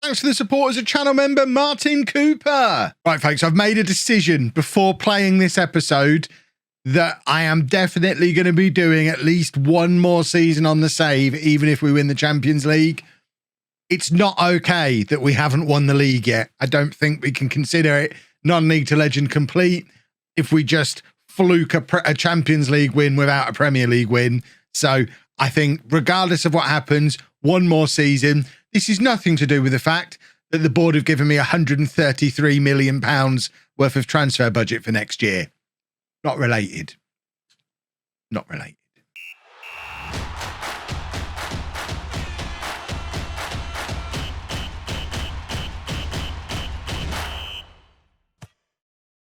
Thanks for the support as a channel member, Martin Cooper. Right, folks, I've made a decision before playing this episode that I am definitely going to be doing at least one more season on the save, even if we win the Champions League. It's not okay that we haven't won the league yet. I don't think we can consider it non-league to legend complete if we just fluke a Champions League win without a Premier League win. So I think regardless of what happens, one more season. This is nothing to do with the fact that the board have given me £133 million worth of transfer budget for next year. Not related. Not related.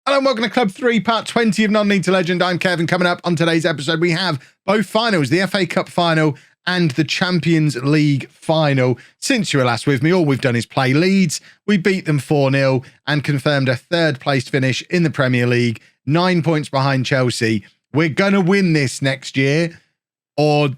Hello and welcome to Club 3, Part 20 of Non-League to Legend. I'm Kevin. Coming up on today's episode, we have both finals, the FA Cup final and the Champions League final. Since you were last with me, all we've done is play Leeds. We beat them 4-0 and confirmed a third-placed finish in the Premier League, 9 points behind Chelsea. We're going to win this next year, or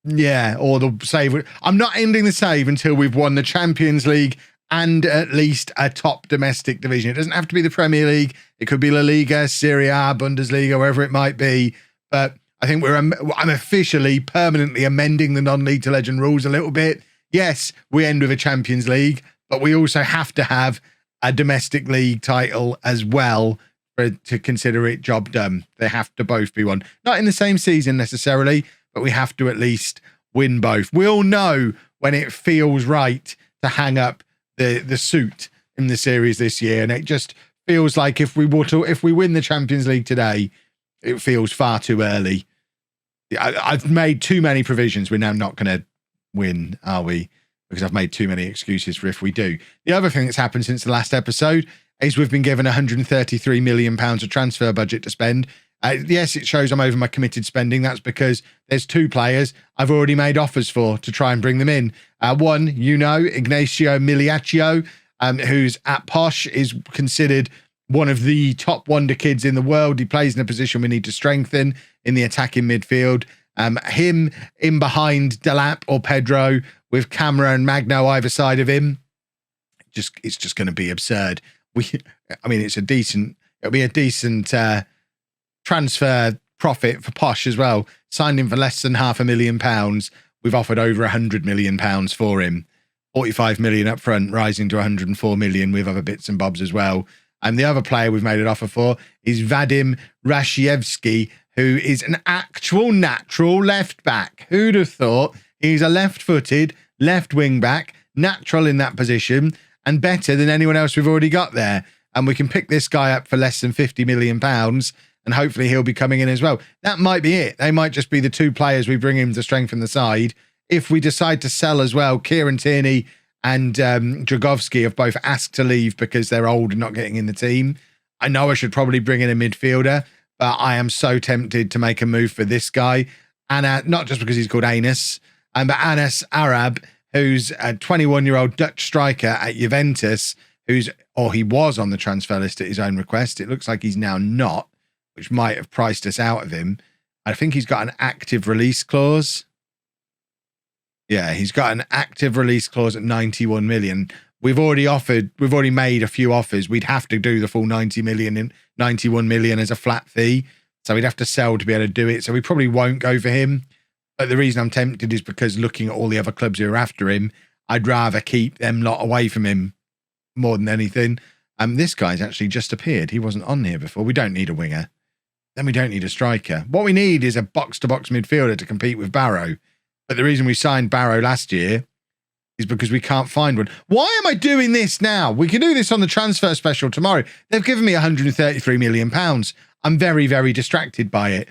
the save. I'm not ending the save until we've won the Champions League and at least a top domestic division. It doesn't have to be the Premier League. It could be La Liga, Serie A, Bundesliga, wherever it might be. But I think I'm officially permanently amending the non-league to legend rules a little bit. Yes, we end with a Champions League, but we also have to have a domestic league title as well to consider it job done. They have to both be won. Not in the same season necessarily, but we have to at least win both. We all know when it feels right to hang up the suit in the series this year, and it just feels like if we win the Champions League today, it feels far too early. I've made too many provisions. We're now not going to win, are we? Because I've made too many excuses for if we do. The other thing that's happened since the last episode is we've been given £133 million of transfer budget to spend. Yes, it shows I'm over my committed spending. That's because there's two players I've already made offers for to try and bring them in. One, Ignacio Miliaccio, who's at Posh, is considered one of the top wonder kids in the world. He plays in a position we need to strengthen in the attacking midfield. Him in behind Delap or Pedro with Camera and Magno either side of him. It's just going to be absurd. It'll be a decent transfer profit for Posh as well. Signed him for less than £500,000. We've offered over £100 million for him. 45 million up front, rising to 104 million with other bits and bobs as well. And the other player we've made an offer for is Vadim Rashievsky, who is an actual natural left back. Who'd have thought? He's a left-footed left wing back, natural in that position, and better than anyone else we've already got there. And we can pick this guy up for less than £50 million, and hopefully he'll be coming in as well. That might be it. They might just be the two players we bring in to strengthen the side. If we decide to sell as well, Kieran Tierney and Dragovski have both asked to leave because they're old and not getting in the team. I know I should probably bring in a midfielder, but I am so tempted to make a move for this guy. And not just because he's called Anas, but Anas Arab, who's a 21-year-old Dutch striker at Juventus, he was on the transfer list at his own request. It looks like he's now not, which might have priced us out of him. I think he's got an active release clause. Yeah, he's got an active release clause at 91 million. We've already made a few offers. We'd have to do the full 90 million and 91 million as a flat fee. So we'd have to sell to be able to do it. So we probably won't go for him. But the reason I'm tempted is because looking at all the other clubs who are after him, I'd rather keep them lot away from him more than anything. This guy's actually just appeared. He wasn't on here before. We don't need a winger. Then we don't need a striker. What we need is a box-to-box midfielder to compete with Barrow. But the reason we signed Barrow last year is because we can't find one. Why am I doing this now? We can do this on the transfer special tomorrow. They've given me £133 million. I'm very, very distracted by it.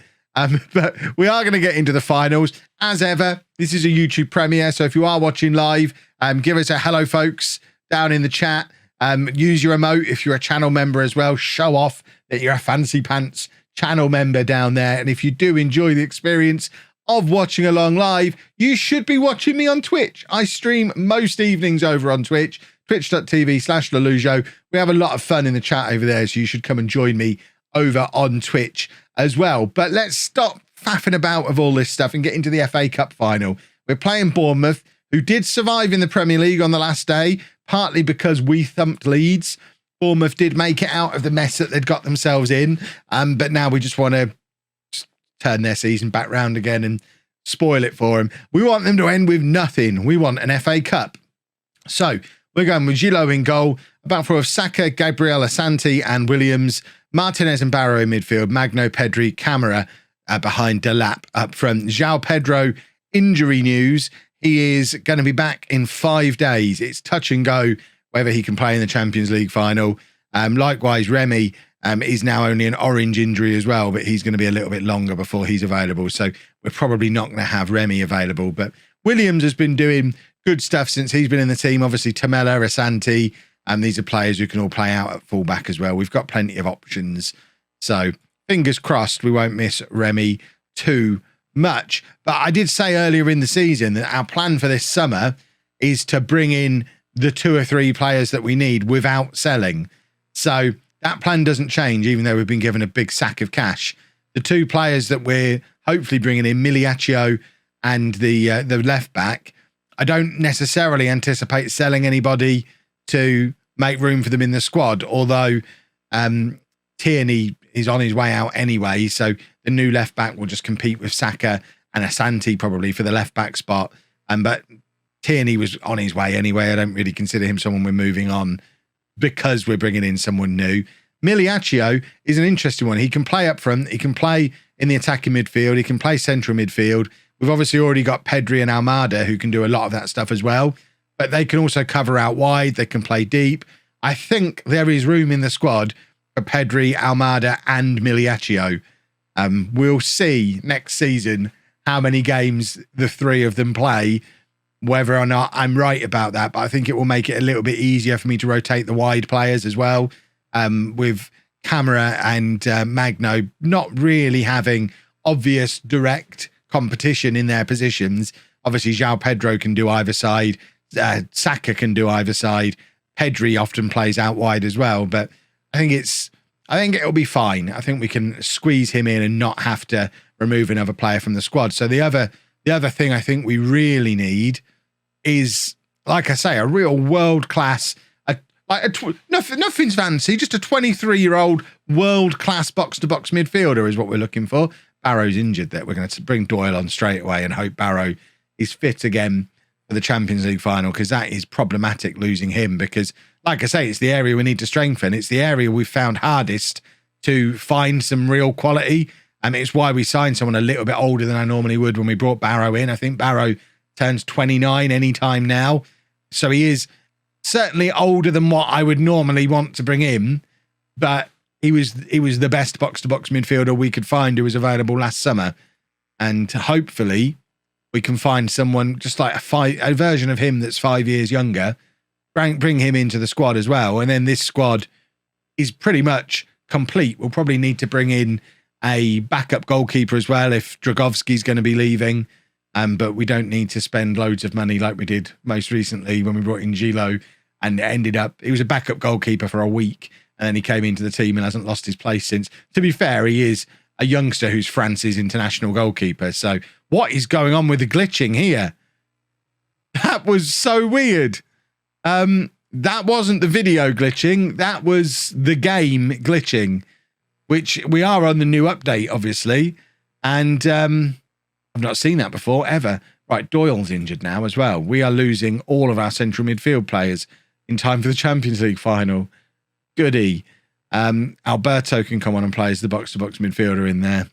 But we are going to get into the finals. As ever, this is a YouTube premiere. So if you are watching live, give us a hello, folks, down in the chat. Use your emote if you're a channel member as well. Show off that you're a Fancy Pants channel member down there. And if you do enjoy the experience of watching along live, you should be watching me on Twitch. I stream most evenings over on Twitch, twitch.tv/LOLLUJO. We have a lot of fun in the chat over there, so you should come and join me over on Twitch as well. But let's stop faffing about of all this stuff and get into the FA Cup final. We're playing Bournemouth, who did survive in the Premier League on the last day, partly because we thumped Leeds. Bournemouth did make it out of the mess that they'd got themselves in, but now we just want to turn their season back round again and spoil it for them. We want them to end with nothing. We want an FA Cup. So we're going with Gilo in goal, a back four of Saka, Gabriel, Asante and Williams, Martinez and Barrow in midfield, Magno, Pedri, Camara behind Delap up front. João Pedro, injury news. He is going to be back in 5 days. It's touch and go whether he can play in the Champions League final. Likewise, Remy is now only an orange injury as well, but he's going to be a little bit longer before he's available. So we're probably not going to have Remy available. But Williams has been doing good stuff since he's been in the team. Obviously, Tamela, Asante, these are players who can all play out at fullback as well. We've got plenty of options. So fingers crossed we won't miss Remy too much. But I did say earlier in the season that our plan for this summer is to bring in the 2 or 3 players that we need without selling. So that plan doesn't change, even though we've been given a big sack of cash. The 2 players that we're hopefully bringing in, Miliaccio and the left back, I don't necessarily anticipate selling anybody to make room for them in the squad, although Tierney is on his way out anyway, so the new left back will just compete with Saka and Asante probably for the left back spot. But Tierney was on his way anyway. I don't really consider him someone we're moving on because we're bringing in someone new. Miliaccio is an interesting one. He can play up front. He can play in the attacking midfield. He can play central midfield. We've obviously already got Pedri and Almada who can do a lot of that stuff as well, but they can also cover out wide. They can play deep. I think there is room in the squad for Pedri, Almada and Miliaccio. We'll see next season how many games the 3 of them play, whether or not I'm right about that, but I think it will make it a little bit easier for me to rotate the wide players as well, with Camara and Magno not really having obvious direct competition in their positions. Obviously, João Pedro can do either side. Saka can do either side. Pedri often plays out wide as well, but I think it'll be fine. I think we can squeeze him in and not have to remove another player from the squad. So the other thing I think we really need is, like I say, a real world-class, nothing's fancy, just a 23-year-old world-class box-to-box midfielder is what we're looking for. Barrow's injured there. We're going to bring Doyle on straight away and hope Barrow is fit again for the Champions League final, because that is problematic losing him, because, like I say, it's the area we need to strengthen. It's the area we've found hardest to find some real quality. And it's why we signed someone a little bit older than I normally would when we brought Barrow in. I think Barrow turns 29 anytime now. So he is certainly older than what I would normally want to bring in, but he was the best box-to-box midfielder we could find who was available last summer. And hopefully we can find someone just like a version of him that's 5 years younger, bring him into the squad as well. And then this squad is pretty much complete. We'll probably need to bring in a backup goalkeeper as well if Dragovski's going to be leaving. But we don't need to spend loads of money like we did most recently when we brought in Gilo, and it ended up, he was a backup goalkeeper for a week and then he came into the team and hasn't lost his place since. To be fair, he is a youngster who's France's international goalkeeper. So what is going on with the glitching here? That was so weird. That wasn't the video glitching. That was the game glitching, which we are on the new update, obviously. And I've not seen that before, ever. Right, Doyle's injured now as well. We are losing all of our central midfield players in time for the Champions League final. Goody. Alberto can come on and play as the box-to-box midfielder in there.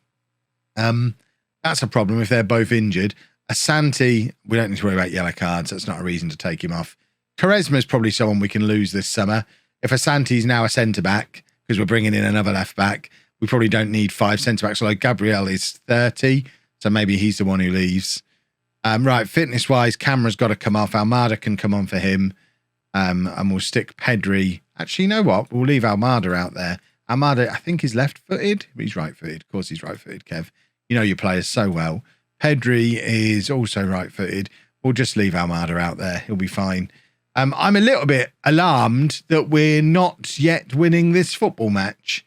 That's a problem if they're both injured. Asante, we don't need to worry about yellow cards. That's not a reason to take him off. Quaresma is probably someone we can lose this summer. If Asante's now a centre-back, because we're bringing in another left-back, we probably don't need 5 centre-backs, although Gabriel is 30, so maybe he's the one who leaves. Right, fitness-wise, Camera's got to come off. Almada can come on for him. And we'll stick Pedri. Actually, you know what? We'll leave Almada out there. Almada, I think, is left-footed. He's right-footed. Of course he's right-footed, Kev. You know your players so well. Pedri is also right-footed. We'll just leave Almada out there. He'll be fine. I'm a little bit alarmed that we're not yet winning this football match.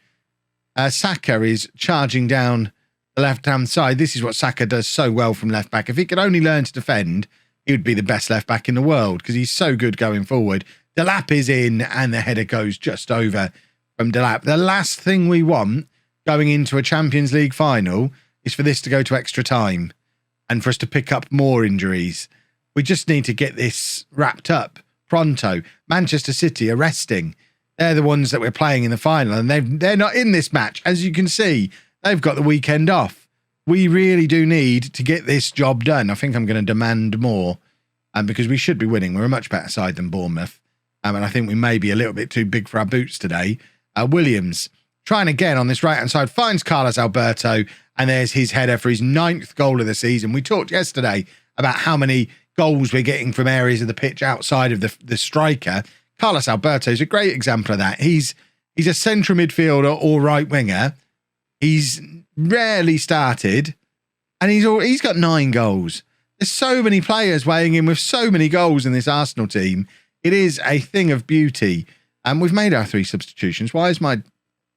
Saka is charging down the left-hand side. This is what Saka does so well from left-back. If he could only learn to defend, he would be the best left-back in the world because he's so good going forward. Delap is in, and the header goes just over from Delap. The last thing we want going into a Champions League final is for this to go to extra time and for us to pick up more injuries. We just need to get this wrapped up pronto. Manchester City are resting. They're the ones that we're playing in the final, and they're not in this match. As you can see, they've got the weekend off. We really do need to get this job done. I think I'm going to demand more because we should be winning. We're a much better side than Bournemouth. And I think we may be a little bit too big for our boots today. Williams, trying again on this right-hand side, finds Carlos Alberto, and there's his header for his 9th goal of the season. We talked yesterday about how many goals we're getting from areas of the pitch outside of the striker. Carlos Alberto is a great example of that. He's a central midfielder or right winger. He's rarely started, and he's got 9 goals. There's so many players weighing in with so many goals in this Arsenal team. It is a thing of beauty. And we've made our 3 substitutions. Why is my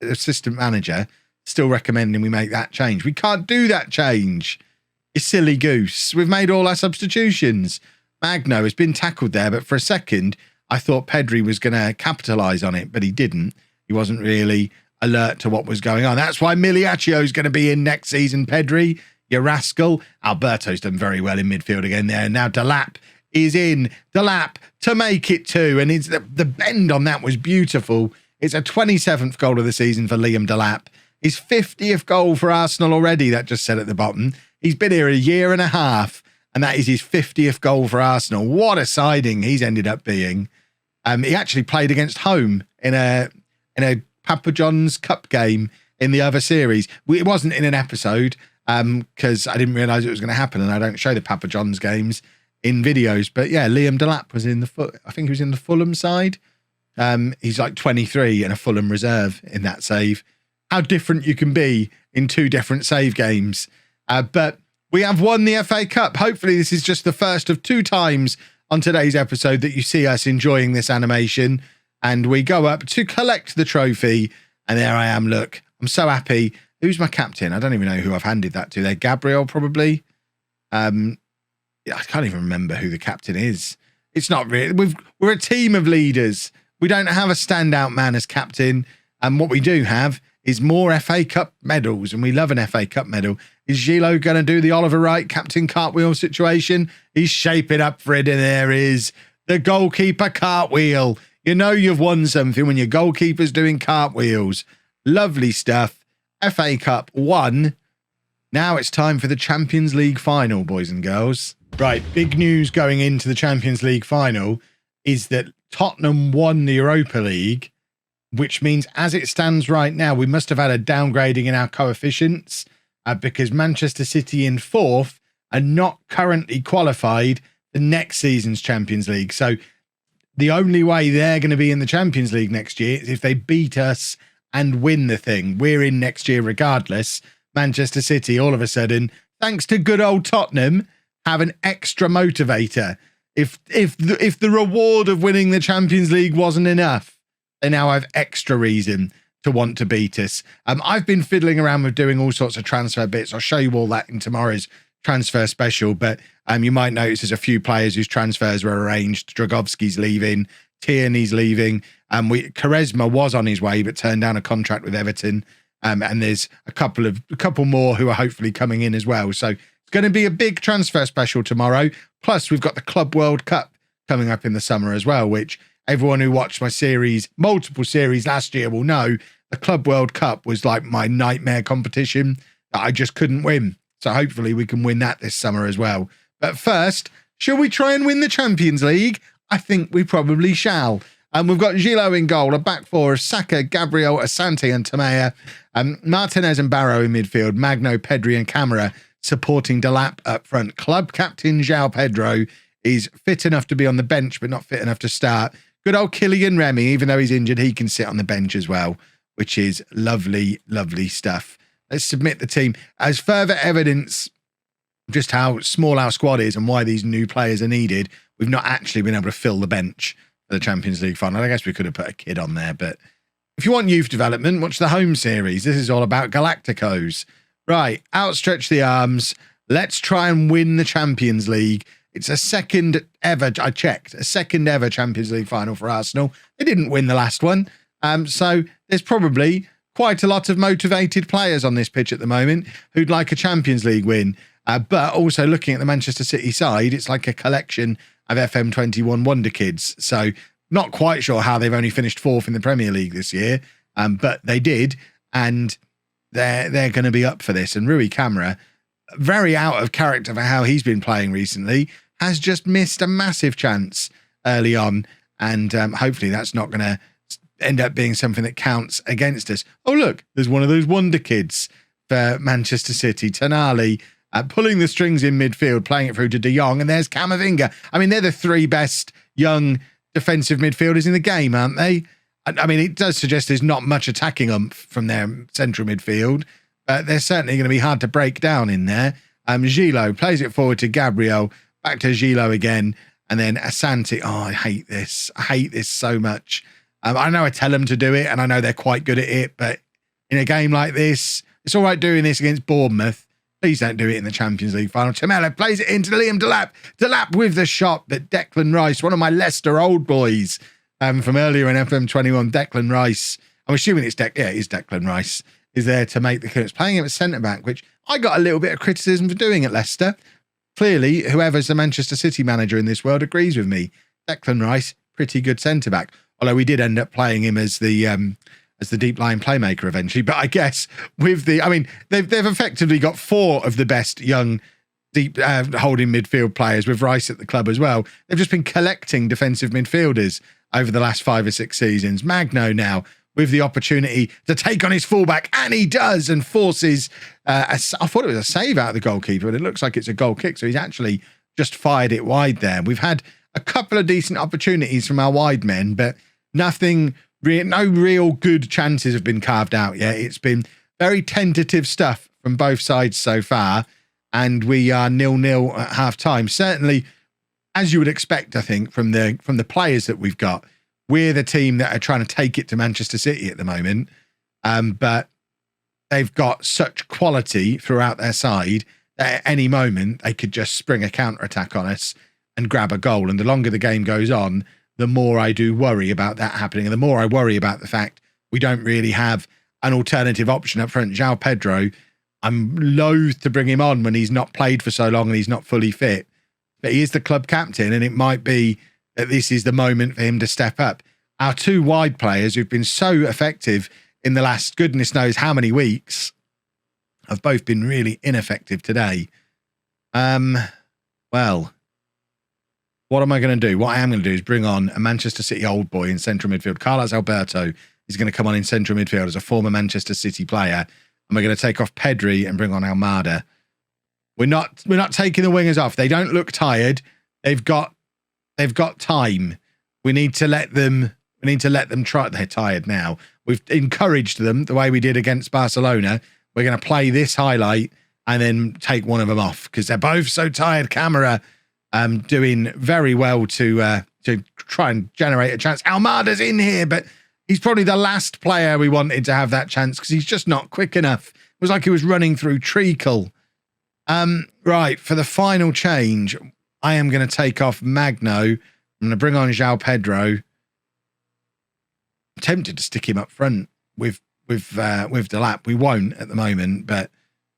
assistant manager still recommending we make that change? We can't do that change. You silly goose. We've made all our substitutions. Magno has been tackled there, but for a second, I thought Pedri was going to capitalise on it, but he didn't. He wasn't really alert to what was going on. That's why Miliaccio is going to be in next season, Pedri, you rascal. Alberto's done very well in midfield again there. Now Delap is in. Delap to make it 2, and it's the bend on that was beautiful. It's a 27th goal of the season for Liam Delap. His 50th goal for Arsenal already, that just said at the bottom. He's been here a year and a half, and that is his 50th goal for Arsenal. What a siding he's ended up being. He actually played against home in a Papa John's Cup game in the other series. It wasn't in an episode because I didn't realise it was going to happen, and I don't show the Papa John's games in videos. But yeah, Liam Delap was I think he was in the Fulham side. He's like 23 and a Fulham reserve in that save. How different you can be in 2 different save games. But we have won the FA Cup. Hopefully this is just the first of 2 times on today's episode that you see us enjoying this animation. And we go up to collect the trophy. And there I am, look. I'm so happy. Who's my captain? I don't even know who I've handed that to there. Gabriel, probably. I can't even remember who the captain is. It's not really. We're a team of leaders. We don't have a standout man as captain. And what we do have is more FA Cup medals. And we love an FA Cup medal. Is Gilo going to do the Oliver Wright captain cartwheel situation? He's shaping up for it. And there is the goalkeeper cartwheel. You know you've won something when your goalkeeper's doing cartwheels. Lovely stuff. FA Cup 1. Now it's time for the Champions League final, boys and girls. Right, big news going into the Champions League final is that Tottenham won the Europa League, which means as it stands right now, we must have had a downgrading in our coefficients because Manchester City in 4th are not currently qualified for next season's Champions League. So the only way they're going to be in the Champions League next year is if they beat us and win the thing. We're in next year regardless. Manchester City, all of a sudden, thanks to good old Tottenham, have an extra motivator. If the reward of winning the Champions League wasn't enough, they now have extra reason to want to beat us. I've been fiddling around with doing all sorts of transfer bits. I'll show you all that in tomorrow's transfer special, but you might notice there's a few players whose transfers were arranged. Dragovski's leaving, Tierney's leaving. Quaresma was on his way, but turned down a contract with Everton. And there's a couple more who are hopefully coming in as well. So it's going to be a big transfer special tomorrow. Plus, we've got the Club World Cup coming up in the summer as well, which everyone who watched my multiple series last year will know the Club World Cup was like my nightmare competition that I just couldn't win. So hopefully we can win that this summer as well. But first, shall we try and win the Champions League? I think we probably shall. And we've got Gilo in goal, a back 4 of Saka, Gabriel, Asante and Tamea. Martinez and Barrow in midfield, Magno, Pedri and Camara supporting Delap up front. Club captain João Pedro is fit enough to be on the bench, but not fit enough to start. Good old Kylian Remy, even though he's injured, he can sit on the bench as well, which is lovely, lovely stuff. Let's submit the team. As further evidence just how small our squad is and why these new players are needed, we've not actually been able to fill the bench for the Champions League final. I guess we could have put a kid on there, but if you want youth development, watch the home series. This is all about Galacticos. Right, outstretch the arms. Let's try and win the Champions League. It's a second ever, I checked, a second ever Champions League final for Arsenal. They didn't win the last one. So there's probably quite a lot of motivated players on this pitch at the moment who'd like a Champions League win. But also looking at the Manchester City side, it's like a collection of FM21 wonder kids. So not quite sure how they've only finished fourth in the Premier League this year, but they did, and they're going to be up for this. And Rui Camara, very out of character for how he's been playing recently, has just missed a massive chance early on, and hopefully that's not going to end up being something that counts against us. Oh, look, there's one of those wonder kids for Manchester City, Tonali, pulling the strings in midfield, playing it through to De Jong, and there's Camavinga. I mean, they're the three best young defensive midfielders in the game, aren't they? I mean, it does suggest there's not much attacking oomph from their central midfield, but they're certainly going to be hard to break down in there. Gilo plays it forward to Gabriel, back to Gilo again, and then Asante. Oh, I hate this. I hate this so much. I know I tell them to do it, and I know they're quite good at it, but in a game like this, it's all right doing this against Bournemouth. Please don't do it in the Champions League final. Tamela plays it into Liam Delap. Delap with the shot, but Declan Rice, one of my Leicester old boys from earlier in FM21, Declan Rice, I'm assuming it's Declan Rice, is there to make the clearance. Playing him at centre-back, which I got a little bit of criticism for doing at Leicester. Clearly, whoever's the Manchester City manager in this world agrees with me. Declan Rice, pretty good centre-back. Although we did end up playing him as the deep line playmaker eventually. But I guess with they've effectively got four of the best young deep holding midfield players with Rice at the club as well. They've just been collecting defensive midfielders over the last 5 or 6 seasons. Magno now with the opportunity to take on his fullback, and he does, and forces I thought it was a save out of the goalkeeper, but it looks like it's a goal kick. So he's actually just fired it wide there. We've had a couple of decent opportunities from our wide men, but no real good chances have been carved out yet. It's been very tentative stuff from both sides so far, and we are 0-0 at half time. Certainly, as you would expect, I think, from the players that we've got, we're the team that are trying to take it to Manchester City at the moment. But they've got such quality throughout their side that at any moment they could just spring a counter-attack on us and grab a goal. And the longer the game goes on, the more I do worry about that happening. And the more I worry about the fact we don't really have an alternative option up front. João Pedro, I'm loath to bring him on when he's not played for so long and he's not fully fit. But he is the club captain, and it might be that this is the moment for him to step up. Our two wide players who've been so effective in the last goodness knows how many weeks have both been really ineffective today. Well, what am I going to do? What I am going to do is bring on a Manchester City old boy in central midfield. Carlos Alberto is going to come on in central midfield as a former Manchester City player. And we're going to take off Pedri and bring on Almada. We're not taking the wingers off. They don't look tired. They've got time. We need to let them try. They're tired now. We've encouraged them the way we did against Barcelona. We're going to play this highlight and then take one of them off because they're both so tired. Camera doing very well to try and generate a chance. Almada's in here, but he's probably the last player we wanted to have that chance because he's just not quick enough. It was like he was running through treacle. Right, for the final change, I am going to take off Magno. I'm going to bring on João Pedro. I'm tempted to stick him up front with Delap. We won't at the moment, but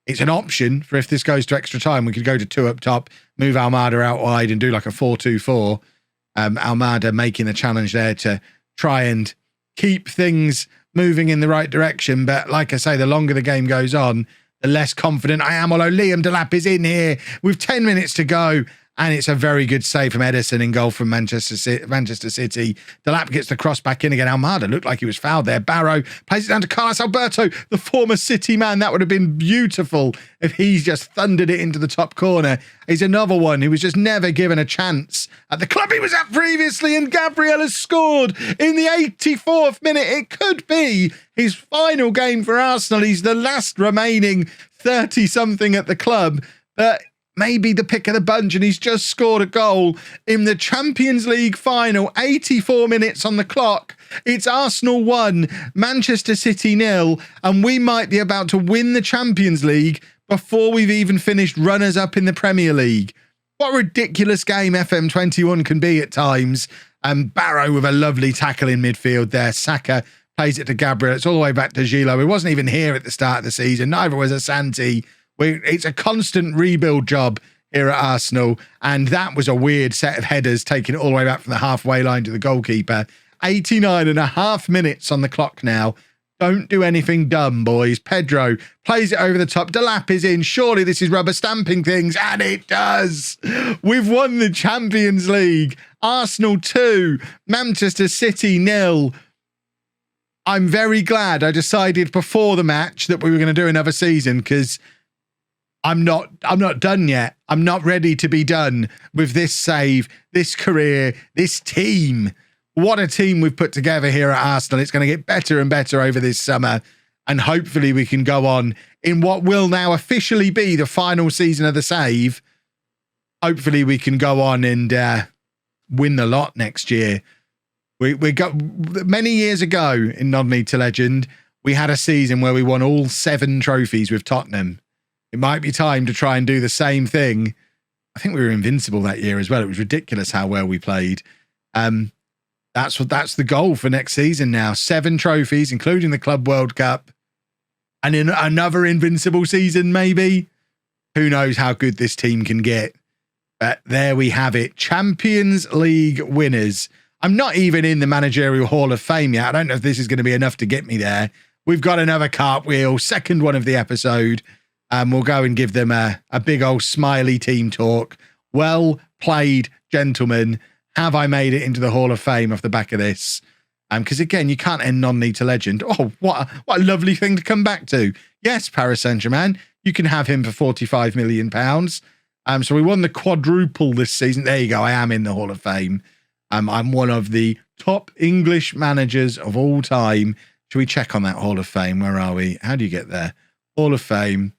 it's an option for if this goes to extra time. We could go to 2 up top, move Almada out wide and do like a 4-2-4. Almada making the challenge there to try and keep things moving in the right direction. But like I say, the longer the game goes on, the less confident I am. Although Liam Delap is in here with 10 minutes to go. And it's a very good save from Edison in goal from Manchester City. Delap gets the cross back in again. Almada looked like he was fouled there. Barrow plays it down to Carlos Alberto, the former City man. That would have been beautiful if he just thundered it into the top corner. He's another one who was just never given a chance at the club he was at previously. And Gabriel has scored in the 84th minute. It could be his final game for Arsenal. He's the last remaining 30-something at the club. But maybe the pick of the bunch, and he's just scored a goal in the Champions League final. 84 minutes on the clock. It's Arsenal 1, Manchester City 0, and we might be about to win the Champions League before we've even finished runners-up in the Premier League. What a ridiculous game FM21 can be at times. Barrow with a lovely tackle in midfield there. Saka plays it to Gabriel. It's all the way back to Gilo. He wasn't even here at the start of the season. Neither was Asante. It's a constant rebuild job here at Arsenal. And that was a weird set of headers, taking it all the way back from the halfway line to the goalkeeper. 89.5 minutes on the clock now. Don't do anything dumb, boys. Pedro plays it over the top. Delap is in. Surely this is rubber stamping things. And it does. We've won the Champions League. Arsenal 2. Manchester City 0. I'm very glad I decided before the match that we were going to do another season, because I'm not done yet. I'm not ready to be done with this save, this career, this team. What a team we've put together here at Arsenal. It's going to get better and better over this summer. And hopefully we can go on in what will now officially be the final season of the save. Hopefully we can go on and win the lot next year. We got many years ago in Non-League to Legend, we had a season where we won all 7 trophies with Tottenham. It might be time to try and do the same thing. I think we were invincible that year as well. It was ridiculous how well we played. That's the goal for next season now. 7 trophies, including the Club World Cup. And in another invincible season, maybe. Who knows how good this team can get. But there we have it. Champions League winners. I'm not even in the Managerial Hall of Fame yet. I don't know if this is going to be enough to get me there. We've got another cartwheel, second one of the episode. We'll go and give them a big old smiley team talk. Well played, gentlemen. Have I made it into the Hall of Fame off the back of this? Because again, you can't end Non-League to Legend. Oh, what a lovely thing to come back to. Yes, Paris Saint-Germain, you can have him for £45 million. So we won the quadruple this season. There you go. I am in the Hall of Fame. I'm one of the top English managers of all time. Should we check on that Hall of Fame? Where are we? How do you get there? Hall of Fame.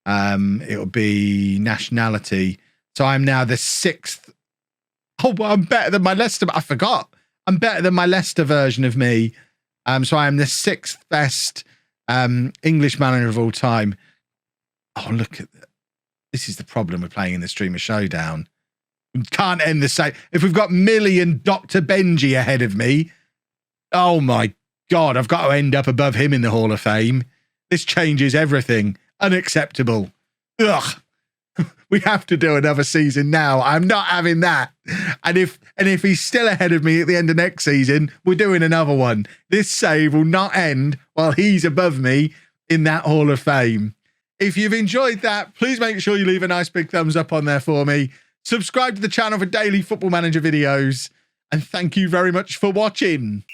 It'll be nationality. So I'm now the 6th. Oh, well, I'm better than my Leicester. I forgot. I'm better than my Leicester version of me. So I am the 6th best English manager of all time. Oh, look at that. This is the problem with playing in the Streamer Showdown. We can't end the same. If we've got Millie and Dr. Benji ahead of me, oh my God, I've got to end up above him in the Hall of Fame. This changes everything. Unacceptable. Ugh. We have to do another season now. I'm not having that. And if he's still ahead of me at the end of next season, we're doing another one. This save will not end while he's above me in that Hall of Fame. If you've enjoyed that, please make sure you leave a nice big thumbs up on there for me. Subscribe to the channel for daily Football Manager videos. And thank you very much for watching.